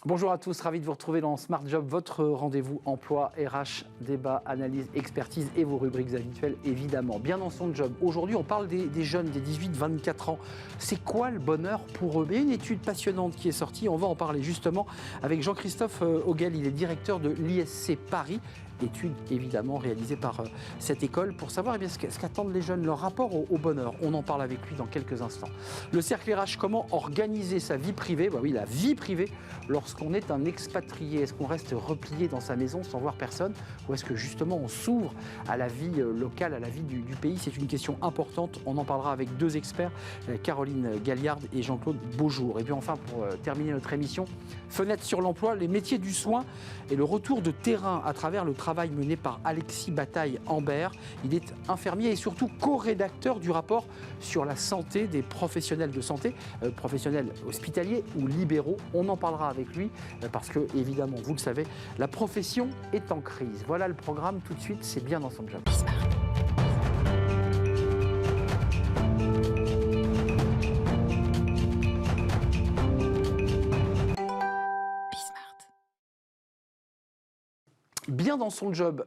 Bonjour à tous, ravi de vous retrouver dans Smart Job, votre rendez-vous emploi, RH, débat, analyse, expertise et vos rubriques habituelles évidemment. Bien dans son job. Aujourd'hui, on parle des jeunes, des 18-24 ans. C'est quoi le bonheur pour eux? Il y a une étude passionnante qui est sortie, on va en parler justement avec Jean-Christophe Auguel, il est directeur de l'ISC Paris. Étude évidemment réalisée par cette école pour savoir ce qu'attendent les jeunes, leur rapport au bonheur. On en parle avec lui dans quelques instants. Le cercle RH, comment organiser sa vie privée? Oui, la vie privée lorsqu'on est un expatrié. Est-ce qu'on reste replié dans sa maison sans voir personne ou est-ce que justement on s'ouvre à la vie locale, à la vie du pays? C'est une question importante. On en parlera avec deux experts, Caroline Galliard et Jean-Claude Beaujour. Et puis enfin, pour terminer notre émission, fenêtre sur l'emploi, les métiers du soin et le retour de terrain à travers le travail mené par Alexis Bataille-Ambert. Il est infirmier et surtout co-rédacteur du rapport sur la santé des professionnels de santé, professionnels hospitaliers ou libéraux. On en parlera avec lui parce que, évidemment, vous le savez, la profession est en crise. Voilà le programme tout de suite, c'est bien dans son job. Bien dans son job,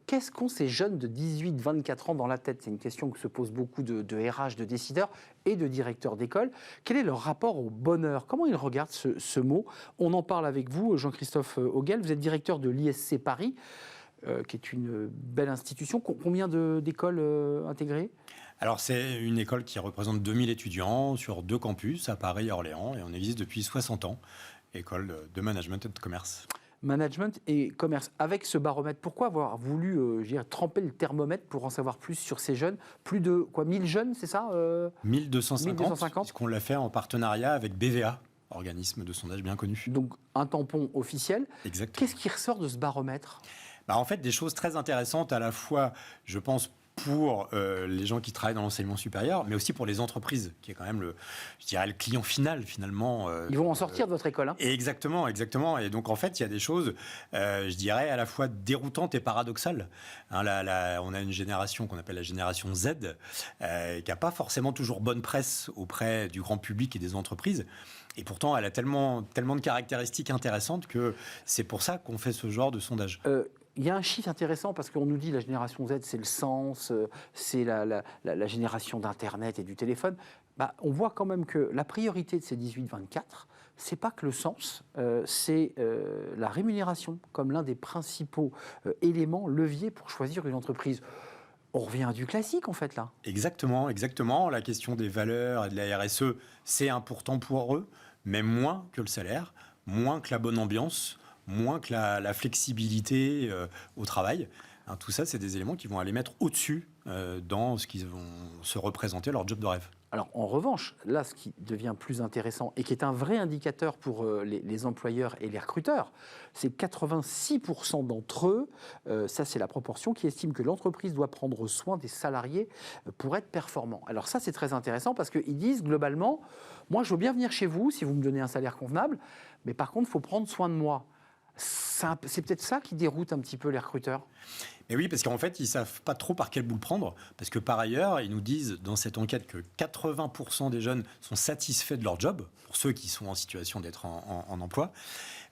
qu'est-ce qu'ont ces jeunes de 18-24 ans dans la tête? C'est une question que se posent beaucoup de RH, de décideurs et de directeurs d'école. Quel est leur rapport au bonheur? Comment ils regardent ce mot? On en parle avec vous, Jean-Christophe Auguel. Vous êtes directeur de l'ISC Paris, qui est une belle institution. Combien d'écoles intégrées? Alors, c'est une école qui représente 2000 étudiants sur 2 campus, à Paris et Orléans, et on existe depuis 60 ans, école de management et de commerce. Management et commerce. Avec ce baromètre, pourquoi avoir voulu tremper le thermomètre pour en savoir plus sur ces jeunes? Plus de 1000 jeunes, c'est ça 1250, puisqu'on l'a fait en partenariat avec BVA, organisme de sondage bien connu. Donc un tampon officiel. Exactement. Qu'est-ce qui ressort de ce baromètre? En fait, des choses très intéressantes à la fois, je pense, pour les gens qui travaillent dans l'enseignement supérieur, mais aussi pour les entreprises, qui est quand même le client final, finalement. Ils vont en sortir de votre école, hein? Exactement. Et donc, en fait, il y a des choses, je dirais, à la fois déroutantes et paradoxales. On a une génération qu'on appelle la génération Z, qui n'a pas forcément toujours bonne presse auprès du grand public et des entreprises. Et pourtant, elle a tellement de caractéristiques intéressantes que c'est pour ça qu'on fait ce genre de sondage. Il y a un chiffre intéressant parce qu'on nous dit la génération Z, c'est le sens, c'est la génération d'Internet et du téléphone. On voit quand même que la priorité de ces 18-24, c'est pas que le sens, c'est la rémunération comme l'un des principaux éléments, leviers pour choisir une entreprise. On revient à du classique en fait là. Exactement. La question des valeurs et de la RSE, c'est important pour eux, mais moins que le salaire, moins que la bonne ambiance, moins que la flexibilité au travail. Tout ça, c'est des éléments qui vont aller mettre au-dessus dans ce qu'ils vont se représenter leur job de rêve. Alors, en revanche, là, ce qui devient plus intéressant et qui est un vrai indicateur pour les employeurs et les recruteurs, c'est 86% d'entre eux, ça c'est la proportion, qui estiment que l'entreprise doit prendre soin des salariés pour être performant. Alors ça, c'est très intéressant parce qu'ils disent globalement, moi je veux bien venir chez vous si vous me donnez un salaire convenable, mais par contre, il faut prendre soin de moi. C'est peut-être ça qui déroute un petit peu les recruteurs. Mais oui, parce qu'en fait, ils ne savent pas trop par quel bout le prendre. Parce que par ailleurs, ils nous disent dans cette enquête que 80% des jeunes sont satisfaits de leur job, pour ceux qui sont en situation d'être en emploi.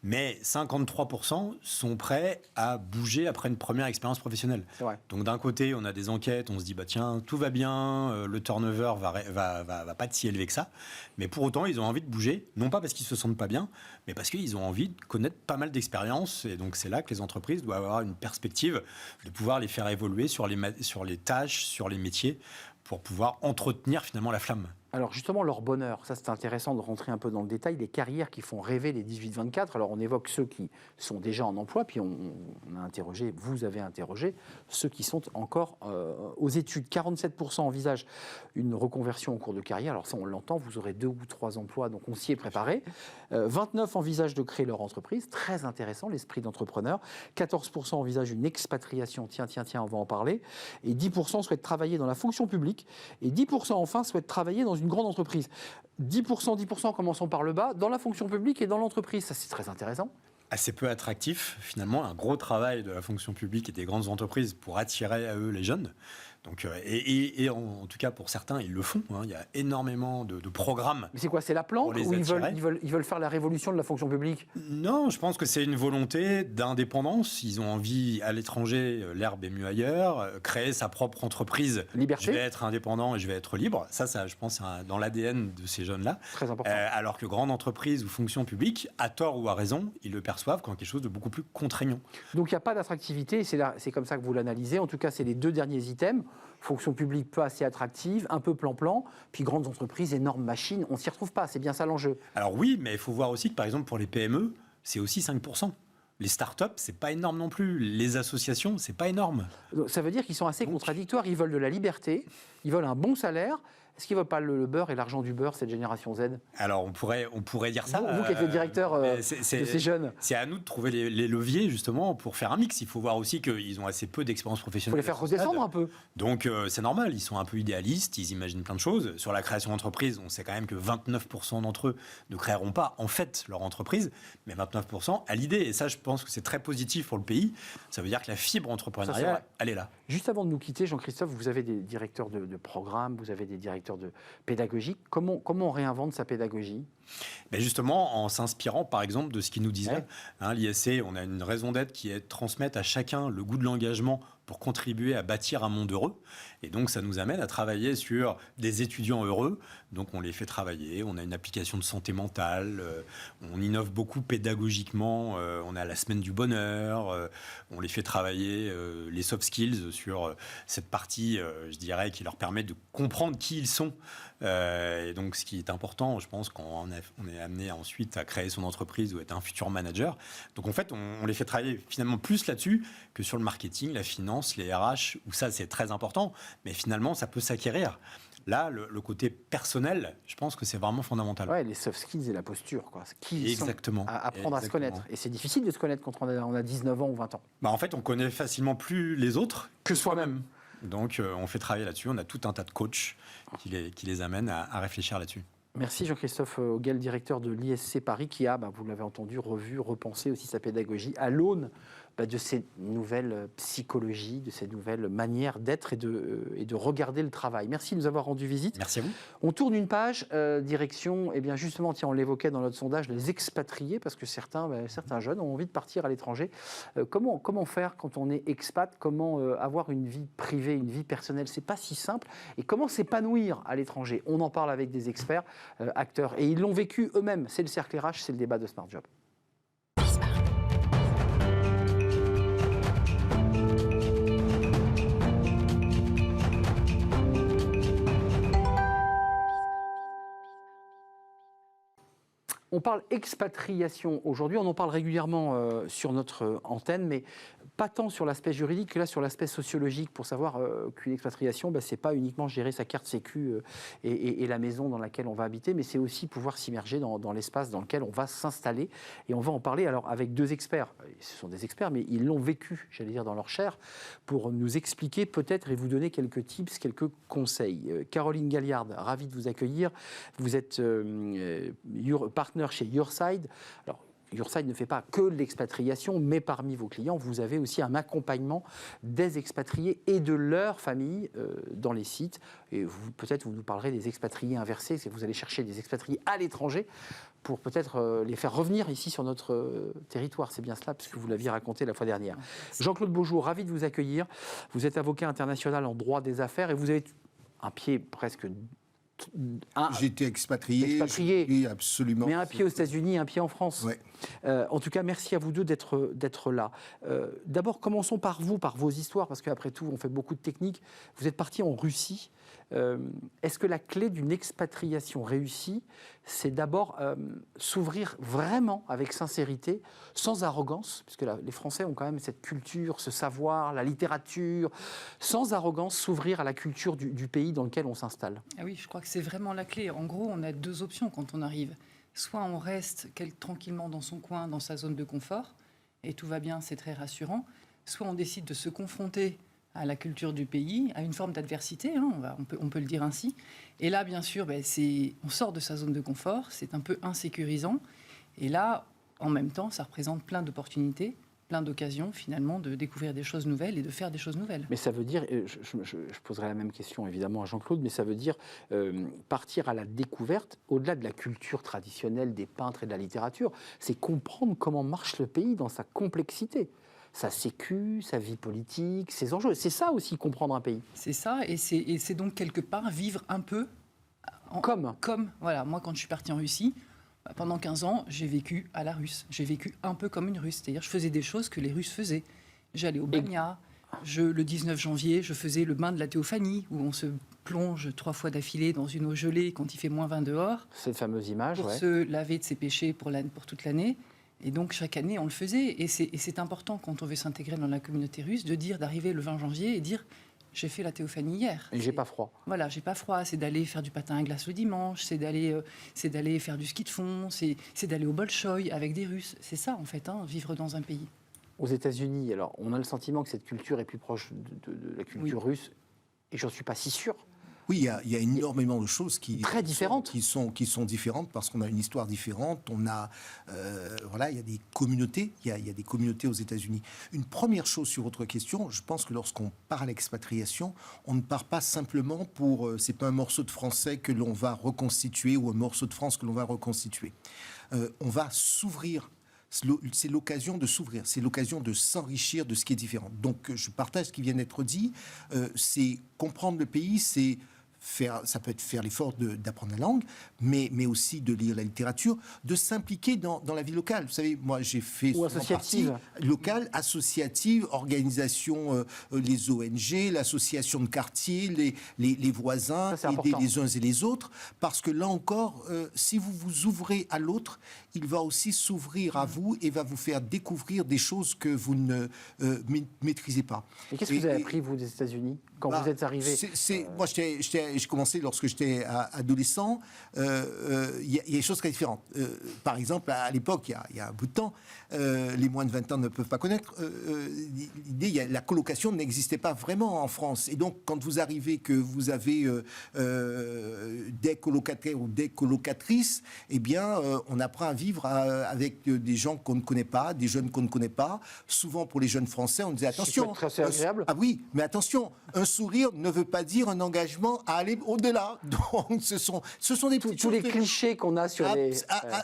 Mais 53% sont prêts à bouger après une première expérience professionnelle. C'est vrai. Donc d'un côté, on a des enquêtes, on se dit, tiens, tout va bien, le turnover va pas être si élevé que ça. Mais pour autant, ils ont envie de bouger, non pas parce qu'ils se sentent pas bien, mais parce qu'ils ont envie de connaître pas mal d'expériences. Et donc c'est là que les entreprises doivent avoir une perspective de pouvoir les faire évoluer sur les tâches, sur les métiers, pour pouvoir entretenir finalement la flamme. Alors justement, leur bonheur, ça c'est intéressant de rentrer un peu dans le détail, des carrières qui font rêver les 18-24. Alors on évoque ceux qui sont déjà en emploi, puis on a interrogé, vous avez interrogé, ceux qui sont encore aux études. 47% envisagent une reconversion en cours de carrière. Alors ça on l'entend, vous aurez 2 ou 3 emplois, donc on s'y est préparé. 29% envisagent de créer leur entreprise, très intéressant, l'esprit d'entrepreneur. 14% envisagent une expatriation, tiens, on va en parler. Et 10% souhaitent travailler dans la fonction publique. Et 10% enfin souhaitent travailler dans une grande entreprise. 10%, commençons par le bas, dans la fonction publique et dans l'entreprise. Ça, c'est très intéressant. Assez peu attractif, finalement, un gros travail de la fonction publique et des grandes entreprises pour attirer à eux les jeunes. Donc, et en tout cas, pour certains, ils le font. Il y a énormément de programmes. Mais c'est quoi? C'est la planque ou ils veulent faire la révolution de la fonction publique? Non, je pense que c'est une volonté d'indépendance. Ils ont envie, à l'étranger, l'herbe est mieux ailleurs, créer sa propre entreprise. Liberté. Je vais être indépendant et je vais être libre. Ça je pense, c'est dans l'ADN de ces jeunes-là. Très important. Alors que grande entreprise ou fonction publique, à tort ou à raison, ils le perçoivent comme quelque chose de beaucoup plus contraignant. Donc il n'y a pas d'attractivité, c'est comme ça que vous l'analysez. En tout cas, c'est les deux derniers items. Fonction publique peu assez attractive, un peu plan-plan, puis grandes entreprises, énormes machines, on ne s'y retrouve pas, c'est bien ça l'enjeu. Alors oui, mais il faut voir aussi que par exemple pour les PME, c'est aussi 5%. Les startups, c'est pas énorme non plus. Les associations, c'est pas énorme. Donc, ça veut dire qu'ils sont assez contradictoires, ils veulent de la liberté, ils veulent un bon salaire. Est-ce qu'ils ne veulent pas le beurre et l'argent du beurre, cette génération Z? Alors, on pourrait dire ça. Vous qui êtes le directeur de ces jeunes. C'est à nous de trouver les leviers, justement, pour faire un mix. Il faut voir aussi qu'ils ont assez peu d'expérience professionnelle. Il faut les faire redescendre un peu. Donc, c'est normal. Ils sont un peu idéalistes. Ils imaginent plein de choses. Sur la création d'entreprise, on sait quand même que 29% d'entre eux ne créeront pas, en fait, leur entreprise, mais 29% à l'idée. Et ça, je pense que c'est très positif pour le pays. Ça veut dire que la fibre entrepreneuriale, elle est là. Juste avant de nous quitter, Jean-Christophe, vous avez des directeurs de programme, vous avez des directeurs de pédagogie. Comment on réinvente sa pédagogie? Ben justement, en s'inspirant, par exemple, de ce qu'ils nous disaient. L'ISC, on a une raison d'être qui est de transmettre à chacun le goût de l'engagement pour contribuer à bâtir un monde heureux. Et donc, ça nous amène à travailler sur des étudiants heureux. Donc, on les fait travailler. On a une application de santé mentale. On innove beaucoup pédagogiquement. On a la semaine du bonheur. On les fait travailler les soft skills sur cette partie, je dirais, qui leur permet de comprendre qui ils sont. Et donc, ce qui est important, je pense, quand on est amené ensuite à créer son entreprise ou être un futur manager. Donc, en fait, on les fait travailler finalement plus là-dessus que sur le marketing, la finance, les RH, où ça, c'est très important. Mais finalement, ça peut s'acquérir. Là, le côté personnel, je pense que c'est vraiment fondamental. Ouais, les soft skills et la posture, quoi. Exactement. Apprendre à se connaître. Et c'est difficile de se connaître quand on a 19 ans ou 20 ans. Bah, en fait, on connaît facilement plus les autres que soi-même. Donc, on fait travailler là-dessus. On a tout un tas de coachs qui les amènent à réfléchir là-dessus. Merci Jean-Christophe Auguel, directeur de l'ISC Paris, qui a, vous l'avez entendu, revu, repensé aussi sa pédagogie à l'aune de ces nouvelles psychologies, de ces nouvelles manières d'être et de regarder le travail. Merci de nous avoir rendu visite. Merci à vous. On tourne une page, direction, justement, on l'évoquait dans notre sondage, les expatriés, parce que certains jeunes ont envie de partir à l'étranger. Comment faire quand on est expat? Comment avoir une vie privée, une vie personnelle? C'est pas si simple. Et comment s'épanouir à l'étranger? On en parle avec des experts, acteurs, et ils l'ont vécu eux-mêmes. C'est le Cercle RH, c'est le débat de Smart Job. On parle expatriation aujourd'hui, on en parle régulièrement sur notre antenne, mais pas tant sur l'aspect juridique que là sur l'aspect sociologique, pour savoir qu'une expatriation, c'est pas uniquement gérer sa carte sécu et la maison dans laquelle on va habiter, mais c'est aussi pouvoir s'immerger dans l'espace dans lequel on va s'installer. Et on va en parler alors avec deux experts. Ce sont des experts, mais ils l'ont vécu, j'allais dire, dans leur chair, pour nous expliquer peut-être et vous donner quelques tips, quelques conseils. Caroline Galliard, ravie de vous accueillir. Vous êtes partenaire chez Yourside. Alors, Yourside ne fait pas que l'expatriation, mais parmi vos clients, vous avez aussi un accompagnement des expatriés et de leurs familles dans les sites. Et peut-être vous nous parlerez des expatriés inversés, c'est que vous allez chercher des expatriés à l'étranger pour peut-être les faire revenir ici sur notre territoire. C'est bien cela, puisque vous l'aviez raconté la fois dernière. Jean-Claude Beaujour, ravi de vous accueillir. Vous êtes avocat international en droit des affaires et vous avez un pied presque... J'étais expatrié, oui, absolument. Mais un pied aux États-Unis, un pied en France. Ouais. En tout cas, merci à vous deux d'être là. D'abord, commençons par vous, par vos histoires, parce qu'après tout, on fait beaucoup de techniques. Vous êtes parti en Russie. Est-ce que la clé d'une expatriation réussie, c'est d'abord s'ouvrir vraiment avec sincérité, sans arrogance, puisque les Français ont quand même cette culture, ce savoir, la littérature, sans arrogance, s'ouvrir à la culture du pays dans lequel on s'installe? Ah oui, je crois que c'est vraiment la clé. En gros, on a deux options quand on arrive. Soit on reste tranquillement dans son coin, dans sa zone de confort, et tout va bien, c'est très rassurant. Soit on décide de se confronter à la culture du pays, à une forme d'adversité, on peut le dire ainsi. Et là, bien sûr, on sort de sa zone de confort, c'est un peu insécurisant. Et là, en même temps, ça représente plein d'opportunités plein d'occasions, finalement, de découvrir des choses nouvelles et de faire des choses nouvelles. Mais ça veut dire, je poserai la même question évidemment à Jean-Claude, mais ça veut dire partir à la découverte, au-delà de la culture traditionnelle des peintres et de la littérature, c'est comprendre comment marche le pays dans sa complexité. Sa sécu, sa vie politique, ses enjeux. C'est ça aussi, comprendre un pays. C'est ça, et c'est donc quelque part vivre un peu... Comme, voilà, moi quand je suis partie en Russie, pendant 15 ans, j'ai vécu à la russe. J'ai vécu un peu comme une russe. C'est-à-dire, je faisais des choses que les Russes faisaient. J'allais au banya. Le 19 janvier, je faisais le bain de la Théophanie, où on se plonge 3 fois d'affilée dans une eau gelée quand il fait moins 20 dehors. Cette fameuse image, pour se laver de ses péchés pour toute l'année. Et donc, chaque année, on le faisait. Et c'est important, quand on veut s'intégrer dans la communauté russe, d'arriver le 20 janvier et dire... J'ai fait la Théophanie hier. Et j'ai pas froid. Voilà, j'ai pas froid. C'est d'aller faire du patin à glace le dimanche, c'est d'aller faire du ski de fond, c'est d'aller au Bolchoï avec des Russes. C'est ça, en fait, vivre dans un pays. Aux États-Unis, alors, on a le sentiment que cette culture est plus proche de la culture russe, et j'en suis pas si sûr. Oui, il y a énormément de choses très différentes. Qui sont différentes parce qu'on a une histoire différente. On a, il y a des communautés. Il y a des communautés aux États-Unis. Une première chose sur votre question, je pense que lorsqu'on part à l'expatriation, on ne part pas simplement pour. C'est pas un morceau de français que l'on va reconstituer ou un morceau de France que l'on va reconstituer. On va s'ouvrir. C'est l'occasion de s'ouvrir, c'est l'occasion de s'enrichir de ce qui est différent. Donc, je partage ce qui vient d'être dit. C'est comprendre le pays, c'est ça peut être faire l'effort d'apprendre la langue, mais aussi de lire la littérature, de s'impliquer dans la vie locale. Vous savez, moi, j'ai fait... Ou associative. Locale, associative, organisation, les ONG, l'association de quartier, les voisins, aider les uns et les autres. Parce que là encore, si vous vous ouvrez à l'autre, il va aussi s'ouvrir à vous et va vous faire découvrir des choses que vous ne maîtrisez pas. Et qu'est-ce que vous avez appris, vous, des États-Unis, quand vous êtes arrivé? Moi, j'ai commencé lorsque j'étais adolescent. Il y a des choses très différentes. Par exemple, à l'époque, il y a un bout de temps, les moins de 20 ans ne peuvent pas connaître. La colocation n'existait pas vraiment en France. Et donc, quand vous arrivez, que vous avez des colocataires ou des colocatrices, eh bien, on apprend à vivre avec des gens qu'on ne connaît pas, des jeunes qu'on ne connaît pas. Souvent, pour les jeunes Français, on disait attention. C'est très agréable. Ah oui, mais attention, un sourire ne veut pas dire un engagement à aller au-delà. Donc, ce sont des petits tous les clichés qu'on a sur les...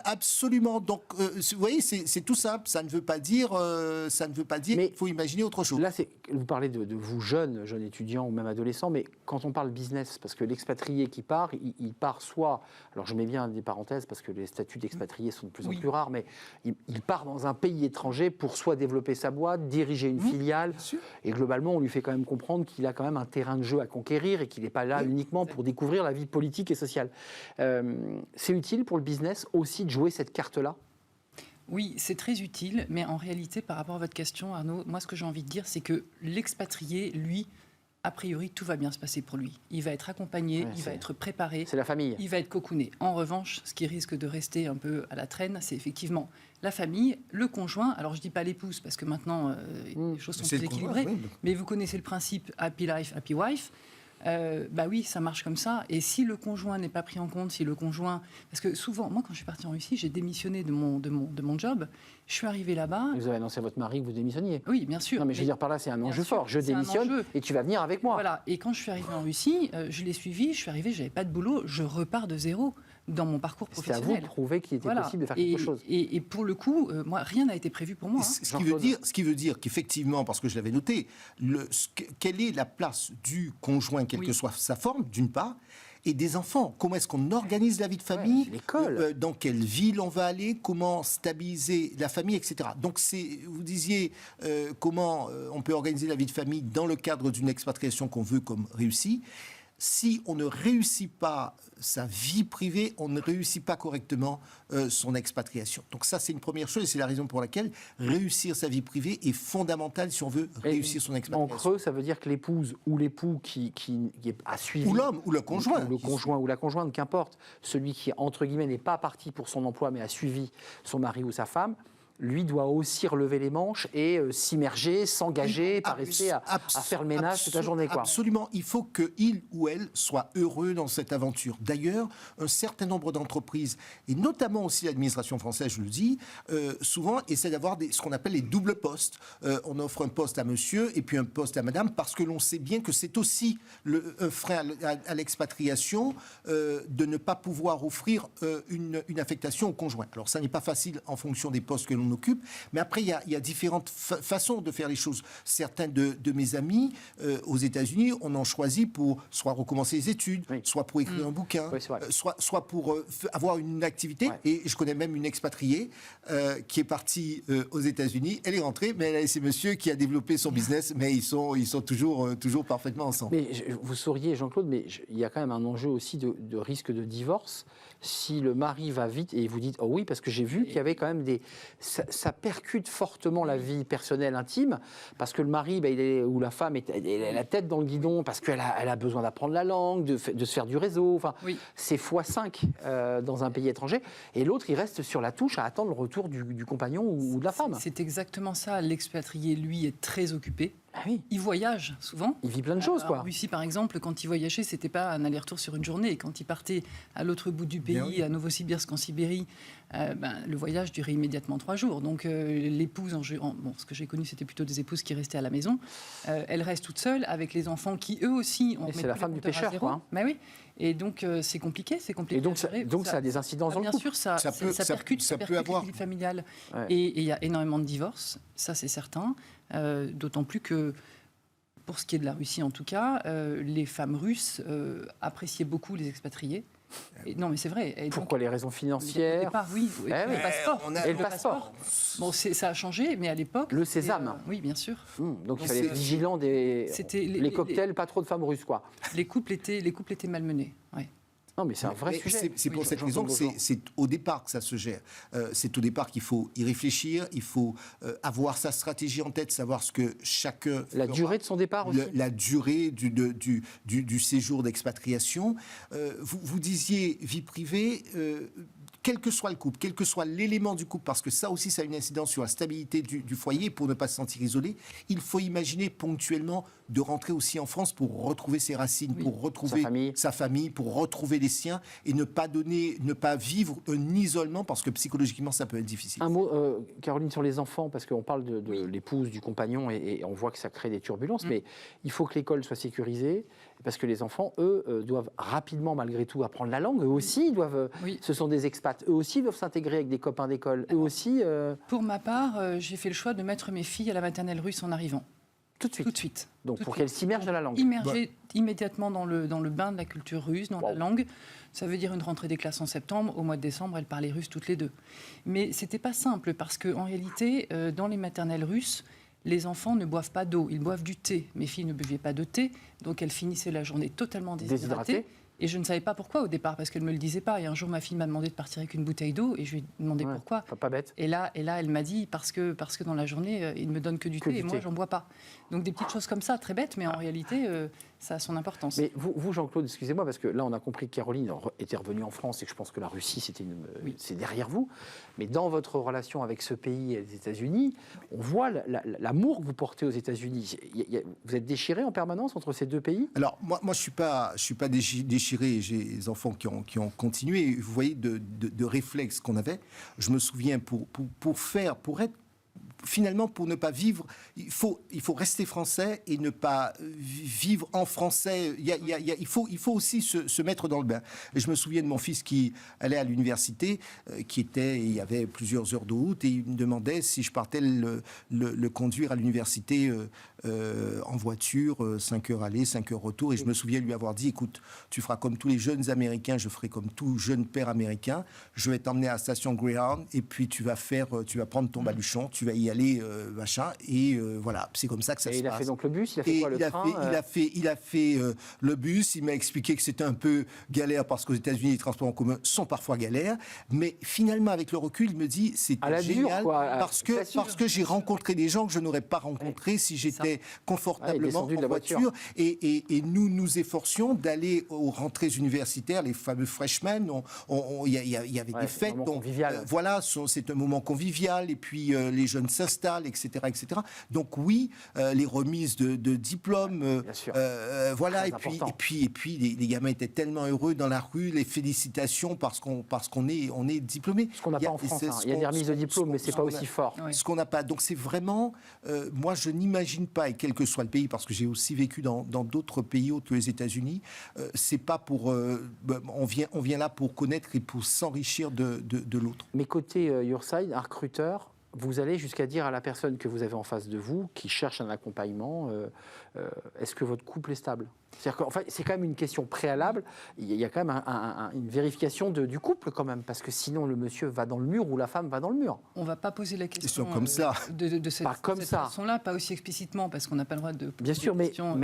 Absolument. Donc, vous voyez, c'est tout simple. Ça ne veut pas dire qu'il faut imaginer autre chose. Là, vous parlez de vous jeunes étudiants ou même adolescents, mais quand on parle business, parce que l'expatrié qui part, il part soit... Alors, je mets bien des parenthèses parce que les statuts d'expatriés sont de plus en plus rares, mais il part dans un pays étranger pour soit développer sa boîte, diriger une filiale, et globalement, on lui fait quand même comprendre qu'il a quand même un terrain de jeu à conquérir et qu'il n'est pas là uniquement pour découvrir la vie politique et sociale. C'est utile pour le business aussi de jouer cette carte-là ? Oui, c'est très utile, mais en réalité, par rapport à votre question, Arnaud, moi, ce que j'ai envie de dire, c'est que l'expatrié, lui, a priori, tout va bien se passer pour lui. Il va être accompagné, il va être préparé. C'est la famille. Il va être cocooné. En revanche, ce qui risque de rester un peu à la traîne, c'est effectivement la famille, le conjoint. Alors, je ne dis pas l'épouse, parce que maintenant, les choses sont plus équilibrées. Mais vous connaissez le principe happy life, happy wife. Bah oui, ça marche comme ça. Et si le conjoint n'est pas pris en compte, si le conjoint... Parce que souvent, moi, quand je suis partie en Russie, j'ai démissionné de mon job. Je suis arrivée là-bas... Vous avez annoncé à votre mari que vous démissionniez. Oui, bien sûr. Non, mais je veux dire par là, c'est un enjeu fort. Je démissionne et tu vas venir avec moi. Voilà. Et quand je suis arrivée en Russie, je l'ai suivi. Je suis arrivée, j'avais pas de boulot. Je repars de zéro dans mon parcours professionnel. C'est à vous de prouver qu'il était possible de faire quelque chose. Et pour le coup, moi, rien n'a été prévu pour moi. Ce qui veut dire qu'effectivement, parce que je l'avais noté, quelle est la place du conjoint, quelle que soit sa forme, d'une part, et des enfants. Comment est-ce qu'on organise la vie de famille, l'école, dans quelle ville on va aller, comment stabiliser la famille, etc. Donc, vous disiez comment on peut organiser la vie de famille dans le cadre d'une expatriation qu'on veut comme réussie. Si on ne réussit pas sa vie privée, on ne réussit pas correctement son expatriation. Donc ça, c'est une première chose et c'est la raison pour laquelle réussir sa vie privée est fondamental si on veut réussir son expatriation. En creux, ça veut dire que l'épouse ou l'époux qui a suivi... Ou l'homme, ou le conjoint. Ou le conjoint, ou la conjointe, qu'importe. Celui qui, entre guillemets, n'est pas parti pour son emploi, mais a suivi son mari ou sa femme, lui doit aussi relever les manches et s'immerger, s'engager, pas rester à faire le ménage toute la journée, quoi. Absolument. Il faut qu'il ou elle soit heureux dans cette aventure. D'ailleurs, un certain nombre d'entreprises, et notamment aussi l'administration française, je le dis, souvent essaient d'avoir ce qu'on appelle les doubles postes. On offre un poste à monsieur et puis un poste à madame, parce que l'on sait bien que c'est aussi un frein à l'expatriation de ne pas pouvoir offrir une affectation au conjoint. Alors ça n'est pas facile en fonction des postes que l'on occupe, mais après il y a différentes façons de faire les choses. Certains de mes amis aux États-Unis, on en choisit pour soit recommencer les études, soit pour écrire un bouquin, soit pour avoir une activité. Et je connais même une expatriée qui est partie aux États-Unis. Elle est rentrée, mais elle a laissé monsieur qui a développé son business, mais ils sont toujours parfaitement ensemble. Mais vous sauriez, Jean-Claude, mais il y a quand même un enjeu aussi de risque de divorce. Si le mari va vite, et vous dites, oh oui, parce que j'ai vu qu'il y avait quand même ça percute fortement la vie personnelle intime, parce que le mari, ou la femme, elle a la tête dans le guidon, parce qu'elle a besoin d'apprendre la langue, de se faire du réseau. Enfin, c'est x5 dans un pays étranger. Et l'autre, il reste sur la touche à attendre le retour du compagnon ou de la femme. C'est exactement ça. L'expatrié, lui, est très occupé. Ah oui. Il voyage souvent. Il vit plein de choses, quoi. En Russie, par exemple, quand il voyageait, c'était pas un aller-retour sur une journée. Quand il partait à l'autre bout du pays, à Novosibirsk, en Sibérie, le voyage durait immédiatement 3 jours. Donc l'épouse, ce que j'ai connu, c'était plutôt des épouses qui restaient à la maison. Elle reste toute seule avec les enfants qui, eux aussi, ont. C'est la femme du pêcheur, quoi. Hein. Oui. Et donc c'est compliqué, Et donc ça a des incidences dans le couple. Bien sûr, ça percute la vie familiale. Ouais. Et il y a énormément de divorces, ça c'est certain. D'autant plus que, pour ce qui est de la Russie en tout cas, les femmes russes appréciaient beaucoup les expatriés. Non, mais c'est vrai. Et pourquoi les raisons financières? Le passeport. Et le passeport. Bon, ça a changé, mais à l'époque... Le sésame. Oui, bien sûr. Donc il fallait être vigilant les cocktails, pas trop de femmes russes, quoi. Les couples étaient malmenés, oui. Non, mais c'est un vrai sujet. C'est pour cette raison que c'est au départ que ça se gère. C'est au départ qu'il faut y réfléchir, il faut avoir sa stratégie en tête, savoir ce que chacun... La durée de son départ aussi. La durée du séjour d'expatriation. Vous disiez vie privée... quel que soit le couple, quel que soit l'élément du couple, parce que ça aussi, ça a une incidence sur la stabilité du foyer, pour ne pas se sentir isolé, il faut imaginer ponctuellement de rentrer aussi en France pour retrouver ses racines, pour retrouver sa famille, pour retrouver les siens, et ne pas vivre un isolement, parce que psychologiquement, ça peut être difficile. Un mot, Caroline, sur les enfants, parce qu'on parle de l'épouse, du compagnon, et on voit que ça crée des turbulences, mais il faut que l'école soit sécurisée, parce que les enfants, eux, doivent rapidement, malgré tout, apprendre la langue. Eux aussi, ce sont des expats. Eux aussi doivent s'intégrer avec des copains d'école. Eux aussi... Pour ma part, j'ai fait le choix de mettre mes filles à la maternelle russe en arrivant. Tout de suite. Donc pour qu'elles s'immergent dans la langue. Immerger immédiatement dans le bain de la culture russe, dans la langue. Ça veut dire une rentrée des classes en septembre. Au mois de décembre, elles parlaient russe toutes les deux. Mais c'était pas simple, parce qu'en réalité, dans les maternelles russes, les enfants ne boivent pas d'eau, ils boivent du thé. Mes filles ne buvaient pas de thé, donc elles finissaient la journée totalement déshydratées. Et je ne savais pas pourquoi au départ, parce qu'elle ne me le disait pas. Et un jour, ma fille m'a demandé de partir avec une bouteille d'eau, et je lui ai demandé pourquoi. Pas bête. Et là, elle m'a dit, parce que dans la journée, il ne me donne que du thé, et moi, j'en bois pas. Donc des petites choses comme ça, très bêtes, mais en réalité, ça a son importance. Mais vous Jean-Claude, excusez-moi, parce que là, on a compris que Caroline était revenue en France, et que je pense que la Russie, c'est derrière vous. Mais dans votre relation avec ce pays et les États-Unis, on voit l'amour que vous portez aux États-Unis. Vous êtes déchiré en permanence entre ces deux pays? Alors, moi je suis pas déchiré. J'ai des enfants qui ont continué. Vous voyez, de réflexes qu'on avait. Je me souviens, pour être finalement, pour ne pas vivre, il faut rester français et ne pas vivre en français. Il faut aussi se mettre dans le bain. Et je me souviens de mon fils qui allait à l'université, il y avait plusieurs heures de route, et il me demandait si je partais le conduire à l'université en voiture, 5 heures aller, 5 heures retour. Et je me souviens lui avoir dit, écoute, tu feras comme tous les jeunes Américains, je ferai comme tout jeune père américain, je vais t'emmener à la station Greyhound, et puis tu vas prendre ton baluchon, tu vas y aller, machin. Et voilà, c'est comme ça que ça se passe. Et il a fait donc le bus, il a fait quoi, le train Il a fait le bus, il m'a expliqué que c'était un peu galère parce qu'aux États-Unis, les transports en commun sont parfois galères. Mais finalement, avec le recul, il me dit c'est génial parce que j'ai rencontré des gens que je n'aurais pas rencontrés si j'étais confortablement en voiture. Et nous nous efforcions d'aller aux rentrées universitaires, les fameux freshmen. Il y avait des fêtes. Voilà, c'est un moment convivial. Et puis les jeunes s'installent, etc., etc. Donc oui, les remises de diplômes, voilà. Et puis les gamins étaient tellement heureux dans la rue, les félicitations parce qu'on est diplômé. Ce qu'on n'a pas en France. Il y a des remises de diplômes, mais c'est pas aussi fort. Ce qu'on n'a pas. Donc c'est vraiment, moi je n'imagine pas, et quel que soit le pays, parce que j'ai aussi vécu dans d'autres pays autres que les États-Unis, c'est pas pour, on vient là pour connaître et pour s'enrichir de l'autre. Mais côté Yourside, un recruteur, vous allez jusqu'à dire à la personne que vous avez en face de vous, qui cherche un accompagnement, est-ce que votre couple est stable ? C'est-à-dire qu'en fait, c'est quand même une question préalable. Il y a quand même une vérification du couple quand même, parce que sinon le monsieur va dans le mur ou la femme va dans le mur. On ne va pas poser la question comme ça. de cette façon-là, pas aussi explicitement, parce qu'on n'a pas le droit de poser bien sûr, des questions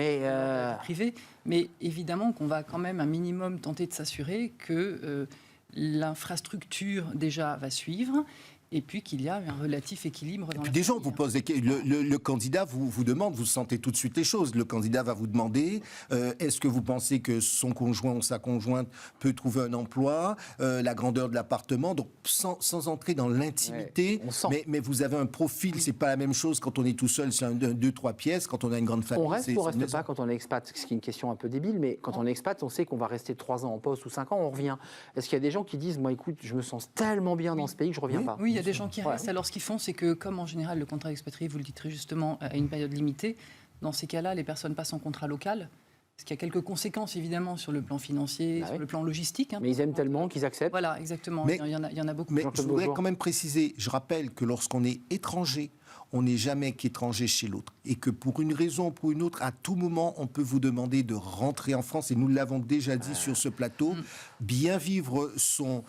privées. Mais évidemment qu'on va quand même un minimum tenter de s'assurer que l'infrastructure déjà va suivre. Et puis qu'il y a un relatif équilibre. Et puis des gens vous posent le candidat vous demande, vous sentez tout de suite les choses. Le candidat va vous demander est-ce que vous pensez que son conjoint ou sa conjointe peut trouver un emploi, la grandeur de l'appartement, donc sans entrer dans l'intimité. Mais vous avez un profil, c'est pas la même chose quand on est tout seul, c'est 2-3 pièces, quand on a une grande famille. On reste ou on reste pas quand on est expat, ce qui est une question un peu débile, mais quand on est expat, on sait qu'on va rester 3 ans en poste ou 5 ans, on revient. Est-ce qu'il y a des gens qui disent, moi écoute, je me sens tellement bien dans ce pays que je reviens pas? Oui, il y a des gens qui restent. Alors, ce qu'ils font, c'est que, comme en général, le contrat expatrié, vous le dites très justement, à une période limitée, dans ces cas-là, les personnes passent en contrat local. Parce qu'il y a quelques conséquences, évidemment, sur le plan financier, sur le plan logistique. Mais ils aiment tellement qu'ils acceptent. Voilà, exactement. Mais, il y en a beaucoup. Mais je voudrais quand même préciser, je rappelle que lorsqu'on est étranger, on n'est jamais qu'étranger chez l'autre. Et que pour une raison ou pour une autre, à tout moment, on peut vous demander de rentrer en France. Et nous l'avons déjà dit sur ce plateau. Bien vivre son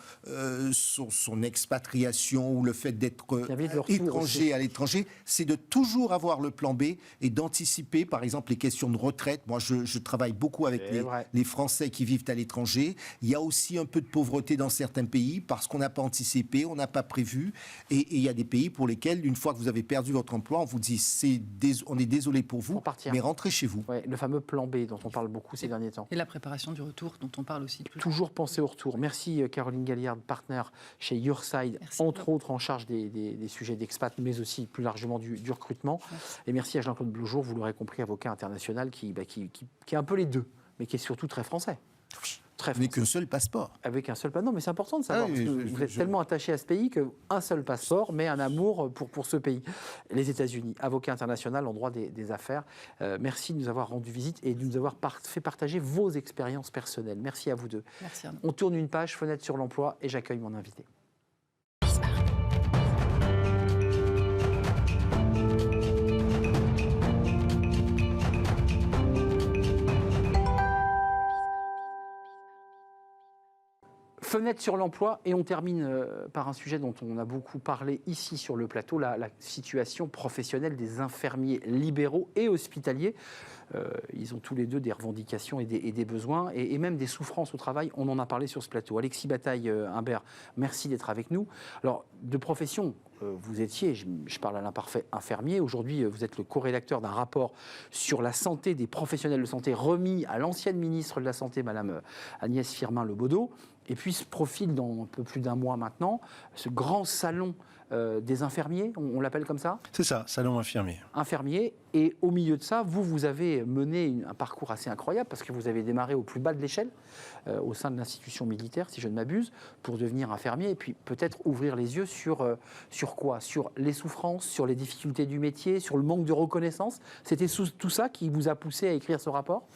expatriation ou le fait d'être étranger à l'étranger, c'est de toujours avoir le plan B et d'anticiper, par exemple, les questions de retraite. Moi, je travaille beaucoup avec les Français qui vivent à l'étranger. Il y a aussi un peu de pauvreté dans certains pays parce qu'on n'a pas anticipé, on n'a pas prévu. Et il y a des pays pour lesquels, une fois que vous avez perdu votre emploi, on vous dit on est désolé pour vous, mais rentrez chez vous. Ouais, le fameux plan B dont on parle beaucoup ces derniers temps. Et la préparation du retour dont on parle aussi. Toujours penser au retour. Merci Caroline Galliard, partenaire chez Yourside, entre autres en charge des sujets d'expat, mais aussi plus largement du recrutement. Merci. Et merci à Jean-Claude Bloujour, vous l'aurez compris, avocat international qui est un peu les deux, mais qui est surtout très français. Avec un seul passeport. Avec un seul passeport. Non, mais c'est important de savoir. Parce que vous êtes tellement attaché à ce pays qu'un seul passeport, mais un amour pour ce pays. Les États-Unis, avocat international en droit des affaires. Merci de nous avoir rendu visite et de nous avoir fait partager vos expériences personnelles. Merci à vous deux. Merci. On tourne une page, fenêtre sur l'emploi, et j'accueille mon invité. Fenêtre sur l'emploi, et on termine par un sujet dont on a beaucoup parlé ici sur le plateau, la situation professionnelle des infirmiers libéraux et hospitaliers. Ils ont tous les deux des revendications et des besoins et même des souffrances au travail. On en a parlé sur ce plateau. Alexis Bataille-Imbert, merci d'être avec nous. Alors, de profession, vous étiez, je parle à l'imparfait, infirmier. Aujourd'hui, vous êtes le co-rédacteur d'un rapport sur la santé des professionnels de santé remis à l'ancienne ministre de la Santé, Madame Agnès Firmin-Lebaudot. Et puis se profile dans un peu plus d'un mois maintenant ce grand salon des infirmiers, on l'appelle comme ça ? C'est ça, salon infirmier. Infirmier, et au milieu de ça, vous avez mené un parcours assez incroyable parce que vous avez démarré au plus bas de l'échelle, au sein de l'institution militaire, si je ne m'abuse, pour devenir infirmier et puis peut-être ouvrir les yeux sur quoi ? Sur les souffrances, sur les difficultés du métier, sur le manque de reconnaissance. C'était tout ça qui vous a poussé à écrire ce rapport ?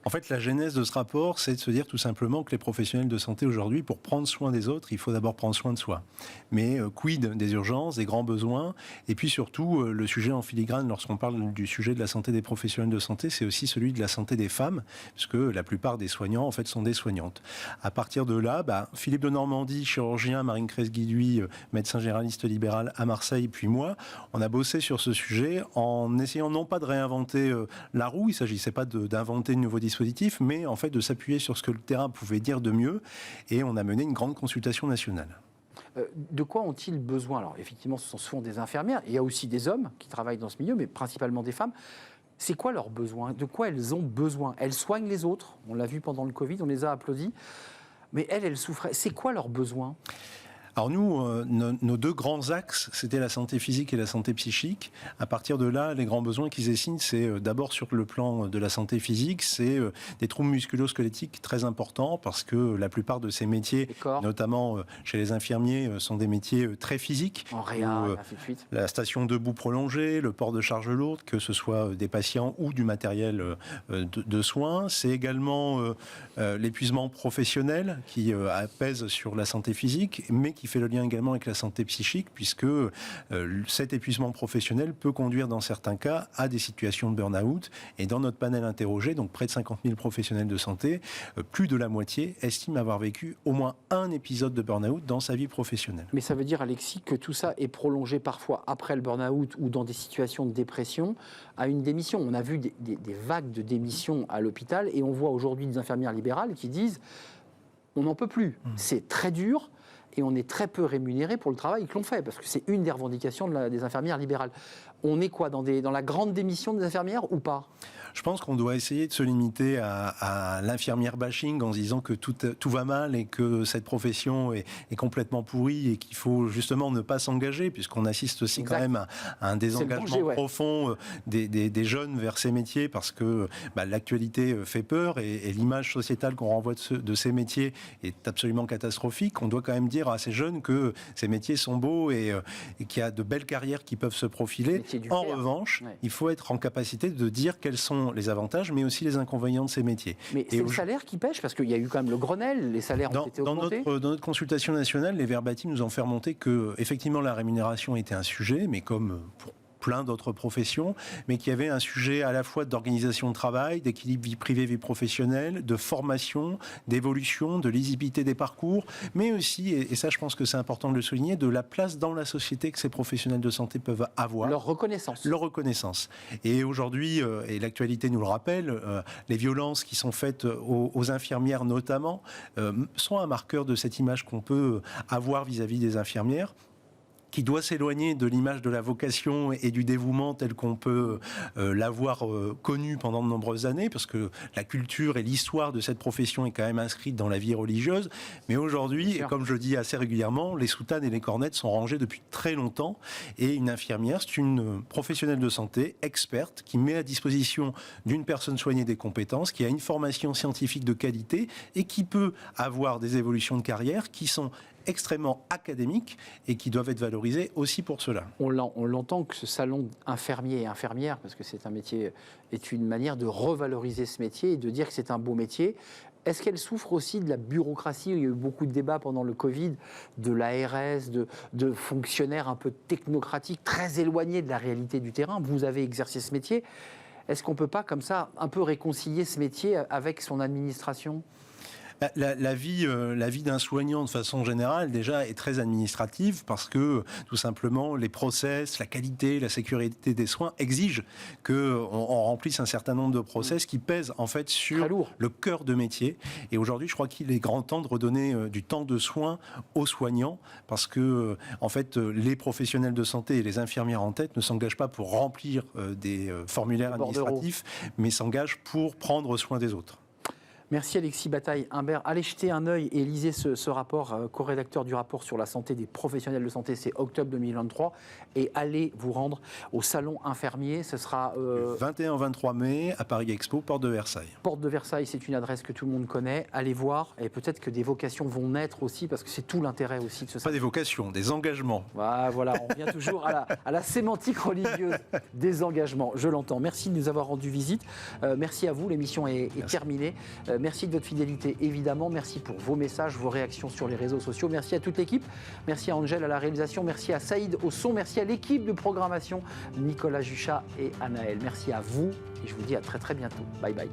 En fait, la genèse de ce rapport, c'est de se dire tout simplement que les professionnels de santé aujourd'hui, pour prendre soin des autres, il faut d'abord prendre soin de soi. Mais quid des urgences, des grands besoins, et puis surtout, le sujet en filigrane, lorsqu'on parle du sujet de la santé des professionnels de santé, c'est aussi celui de la santé des femmes, puisque la plupart des soignants, en fait, sont des soignantes. À partir de là, Philippe de Normandie, chirurgien, Marine Cresse-Guiduy, médecin généraliste libéral à Marseille, puis moi, on a bossé sur ce sujet en essayant non pas de réinventer la roue, il ne s'agissait pas d'inventer de nouveaux dispositifs, mais en fait de s'appuyer sur ce que le terrain pouvait dire de mieux, et on a mené une grande consultation nationale. De quoi ont-ils besoin? Alors effectivement, ce sont souvent des infirmières, il y a aussi des hommes qui travaillent dans ce milieu, mais principalement des femmes. C'est quoi leurs besoins? De quoi elles ont besoin? Elles soignent les autres, on l'a vu pendant le Covid, on les a applaudis, mais elles souffraient. C'est quoi leurs besoins? Alors nous, nos deux grands axes, c'était la santé physique et la santé psychique. À partir de là, les grands besoins qu'ils dessinent, c'est d'abord sur le plan de la santé physique, c'est des troubles musculo-squelettiques très importants parce que la plupart de ces métiers, notamment chez les infirmiers, sont des métiers très physiques. En réa, ainsi de suite. La station debout prolongée, le port de charges lourdes, que ce soit des patients ou du matériel de soins. C'est également l'épuisement professionnel qui pèse sur la santé physique, mais qui fait le lien également avec la santé psychique, puisque cet épuisement professionnel peut conduire dans certains cas à des situations de burn-out. Et dans notre panel interrogé, donc près de 50 000 professionnels de santé, plus de la moitié estiment avoir vécu au moins un épisode de burn-out dans sa vie professionnelle. Mais ça veut dire, Alexis, que tout ça est prolongé parfois après le burn-out ou dans des situations de dépression à une démission. On a vu des vagues de démissions à l'hôpital et on voit aujourd'hui des infirmières libérales qui disent on n'en peut plus, c'est très dur. Et on est très peu rémunéré pour le travail que l'on fait, parce que c'est une des revendications des infirmières libérales. On est quoi, dans la grande démission des infirmières ou pas? Je pense qu'on doit essayer de se limiter à l'infirmière bashing en se disant que tout va mal et que cette profession est complètement pourrie et qu'il faut justement ne pas s'engager, puisqu'on assiste aussi quand même à un désengagement profond des jeunes vers ces métiers, parce que l'actualité fait peur et l'image sociétale qu'on renvoie de ces métiers est absolument catastrophique. On doit quand même dire à ces jeunes que ces métiers sont beaux et qu'il y a de belles carrières qui peuvent se profiler. En revanche, il faut être en capacité de dire quels sont les avantages, mais aussi les inconvénients de ces métiers. Mais c'est le salaire qui pêche, parce qu'il y a eu quand même le Grenelle, les salaires ont été augmentés. Dans notre consultation nationale, les Verbatim nous ont fait remonter que, effectivement, la rémunération était un sujet, mais comme pour plein d'autres professions, mais qu'il y avait un sujet à la fois d'organisation de travail, d'équilibre vie privée, vie professionnelle, de formation, d'évolution, de lisibilité des parcours, mais aussi, et ça je pense que c'est important de le souligner, de la place dans la société que ces professionnels de santé peuvent avoir. Leur reconnaissance. Leur reconnaissance. Et aujourd'hui, et l'actualité nous le rappelle, les violences qui sont faites aux infirmières notamment sont un marqueur de cette image qu'on peut avoir vis-à-vis des infirmières, qui doit s'éloigner de l'image de la vocation et du dévouement tel qu'on peut l'avoir connu pendant de nombreuses années, parce que la culture et l'histoire de cette profession est quand même inscrite dans la vie religieuse. Mais aujourd'hui, et comme je le dis assez régulièrement, les soutanes et les cornettes sont rangées depuis très longtemps. Et une infirmière, c'est une professionnelle de santé, experte, qui met à disposition d'une personne soignée des compétences, qui a une formation scientifique de qualité et qui peut avoir des évolutions de carrière qui sont extrêmement académiques et qui doivent être valorisés aussi pour cela. On l'entend que ce salon infirmier et infirmière, parce que c'est un métier, est une manière de revaloriser ce métier et de dire que c'est un beau métier. Est-ce qu'elle souffre aussi de la bureaucratie? Il y a eu beaucoup de débats pendant le Covid, de l'ARS, de fonctionnaires un peu technocratiques, très éloignés de la réalité du terrain. Vous avez exercé ce métier. Est-ce qu'on ne peut pas, comme ça, un peu réconcilier ce métier avec son administration ? La vie d'un soignant, de façon générale, déjà, est très administrative parce que, tout simplement, les process, la qualité, la sécurité des soins exigent qu'on remplisse un certain nombre de process qui pèsent, en fait, sur le cœur de métier. Et aujourd'hui, je crois qu'il est grand temps de redonner du temps de soins aux soignants parce que, en fait, les professionnels de santé et les infirmières en tête ne s'engagent pas pour remplir des formulaires administratifs, mais s'engagent pour prendre soin des autres. Merci Alexis Bataille-Imbert. Allez jeter un œil et lisez ce rapport, co-rédacteur du rapport sur la santé des professionnels de santé, c'est octobre 2023. Et allez vous rendre au salon infirmier. Ce sera 21-23 mai à Paris Expo, porte de Versailles. Porte de Versailles, c'est une adresse que tout le monde connaît. Allez voir et peut-être que des vocations vont naître aussi parce que c'est tout l'intérêt aussi de ce salon. Pas des vocations, des engagements. Voilà, on revient toujours à la sémantique religieuse des engagements. Je l'entends. Merci de nous avoir rendu visite. Merci à vous. L'émission est terminée. Merci de votre fidélité, évidemment. Merci pour vos messages, vos réactions sur les réseaux sociaux. Merci à toute l'équipe. Merci à Angèle à la réalisation. Merci à Saïd au son. Merci à l'équipe de programmation, Nicolas Juchat et Anaël. Merci à vous et je vous dis à très très bientôt. Bye bye.